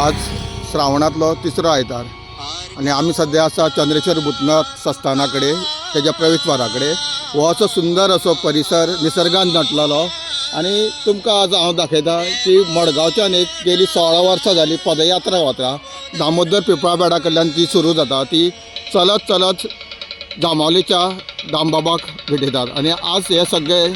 आज श्रावणातलो तिसरो आयतार आणि आम्ही सध्या आसा चंद्रेश्वर भूतनाथ संस्थानाकडे त्याच्या प्रवेशद्वाराकडे. हो असो सुंदर असो परिसर निसर्गान नटलेलो आणि तुमकां आज हांव दाखयता की मडगांवच्यान एक गेली 16 वर्सां जाली पदयात्रा वता दामोदर पिंपळाबेडा कडल्यान ती सुरू जाता. ती चलत चलत जांबावलीच्या दामबाबाक भेटयतात आणि आज हे सगळे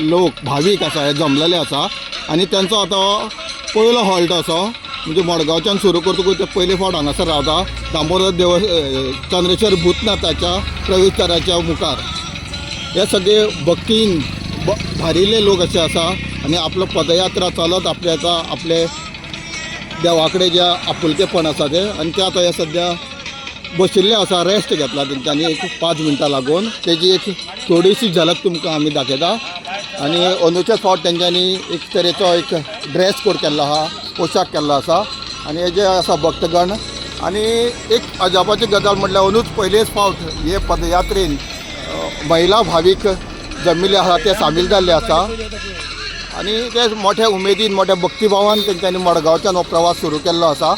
लोक भावीक आसा हे जमलेले आसा आणि त्यांचो आतां पयलो हॉल्ट असो म्हणजे मडगांवच्यान सुरू करतकूच ते पयले फावट हांगासर रावता दामोदर चंद्रेश्वर भूतनाथाच्या प्रवेशद्वाराच्या मुखार. हे सगळे भक्तीन भारिल्ले लोक असे आसा आणि आपलो पदयात्रा चलत आपले देवा कडेन जे आपुलकेपण आसा ते आणि ते आतां हे सद्या बशिल्ले आसा. रेस्ट घेतला तेंच्यांनी एक 5 मिनटां लागून. तेजी एक थोडीशी झलक तुमकां आमी दाखयता. आणि अंदूच्या फावट तेंच्यांनी एक तरेचो एक ड्रेस कोड केल्लो आहा, पोशाख केल्लो आसा आणि हे जे आसा भक्तगण. आणि एक अजापाची गजाल म्हटल्यार अंदूच पयलेच फावट हे पदयात्रेन महिला भावीक जमिल्ले आसा ते सामील जाल्ले आसा आणि ते मोठ्या उमेदीन मोठ्या भक्तिभावान तेंच्यांनी मडगांवच्यान हो प्रवास सुरू केल्लो आसा.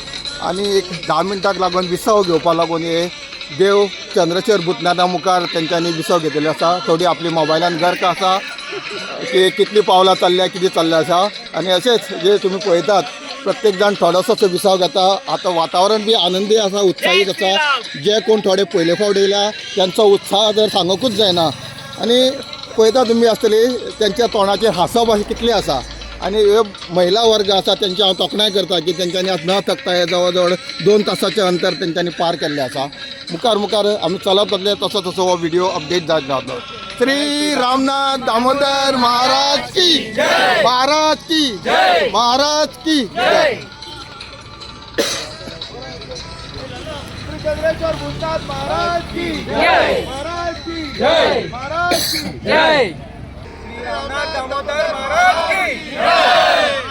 आणि एक 10 मिनटाक लागून विसाव घेवपा लागून हे देव चंद्रेश्वर भूतनाथा मुखार तेंच्यांनी विसाव घेतिल्लो आसा. थोडी आपली मोबायलान गर्क आसा की कितली पावलां चल्ल्या कितें चल्लें आसा. आणि अशेंच जे तुमी पळयतात प्रत्येक जाण थोडोसो विसाव घेता. आतां वातावरण बी आनंदी आसा, उत्साहीत आसा. जे कोण थोडे पयले फावट येयल्या त्यांचो उत्साह जर सांगूंकूच जायना. आणि पळयता तुमी आसतली त्यांच्या तोंडाचेर हांसप अशें कितलें आसा. आणि हे महिला वर्ग आसा त्यांची हांव तोखणाय करता की तेंच्यांनी आज न थकता हे जवळ जवळ 2 तासाचें अंतर तेंच्यांनी पार केल्लें आसा. मुखार मुखार आमी चलत वतले तसो तसो हो व्हिडिओ अपडेट जायत रावतलो. श्री रामनाथ दामोदर महाराज की जय, महाराज की जय, महाराज की जय. श्री चंद्रेश्वर भूतनाथ महाराज की जय, महाराज की जय, महाराज की जय. श्री रामनाथ दामोदर महाराज की जय,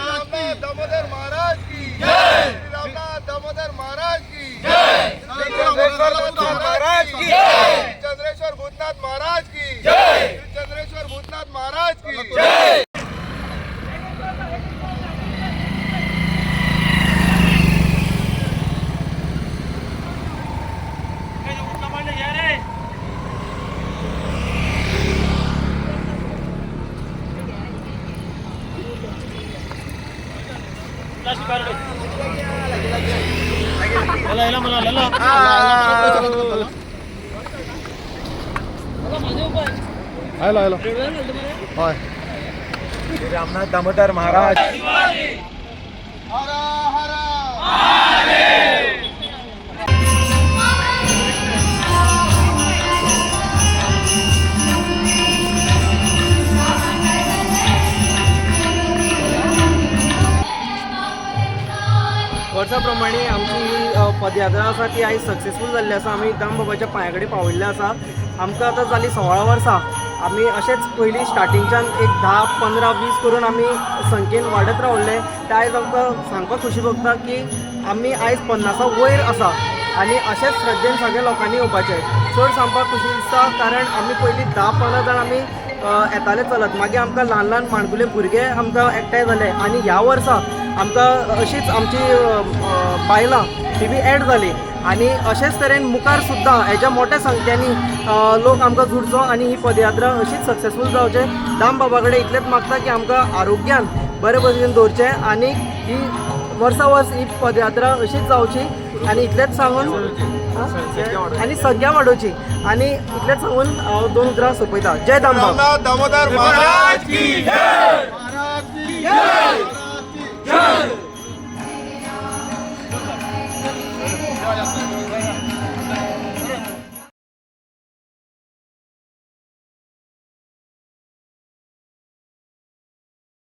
रामनाथ दामोदर महाराज की जय, श्री रामनाथ दामोदर महाराज की जय, चंद्रेश्वर भूतनाथ महाराज की जय, चंद्रेश्वर भूतनाथ महाराज की जय, चंद्रेश्वर भूतनाथ महाराज की जय. श्री रामनाथ दामोदर महाराज. हर हर महादेव. वर्साप्रमाणे आमची ही पदयात्रा आसा ती आयज सक्सेसफूल जाल्ली आसा. आमी दामबाबाच्या पांया कडेन पावयल्ले आसा. आमकां आतां जाली 16 वर्सां. आमी अशेंच पयलीं स्टार्टिंगच्यान एक 10, 15, 20 करून आमी संख्येन वाडत रावल्ले. ते आयज आमकां सांगपाक खुशी भोगता की आमी आयज 50 वयर आसा आनी अशेंच श्रद्धेन सगळ्या लोकांनी येवपाचें. चड सांगपाक खुशी दिसता कारण आमी पयलीं 10-15 जाण आमी येताले चलत. मागीर आमकां ल्हान ल्हान माणकुले भुरगे आमकां एकठांय जाले आनी ह्या वर्सा आमकां अशीच आमची बायलां ती बी एड जाली. आणि अशेच तरेन मुखार सुद्दां हेज्या मोठ्या संख्यांनी लोक आमकां जुडचो आनी ही पदयात्रा अशीच सक्सेसफूल जावचें. दामबाबा कडेन इतलेंच मागता की आमकां आरोग्यान बरे भशेन दवरचें आनी ही वर्सा वर्स ही पदयात्रा अशीच जावची आनी इतलेंच सांगून आनी संख्या वाडोवची आनी इतलेंच सांगून हांव 2 उतरां सोंपयता. जय दामबाब. दामोदर महाराज की जय, महाराज की जय.